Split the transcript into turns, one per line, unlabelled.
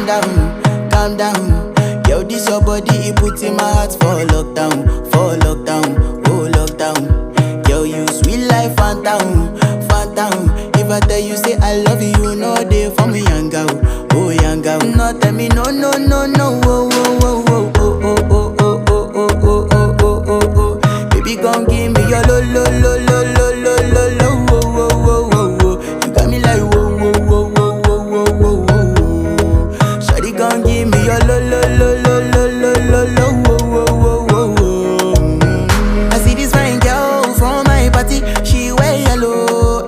calm down. Yo, this your body, it put in my heart for lockdown, oh lockdown. Yo, you sweet life, phantom, phantom. If I tell you say I love you, no day for me, young girl, oh young girl. No tell me no, no, no, no, oh, oh,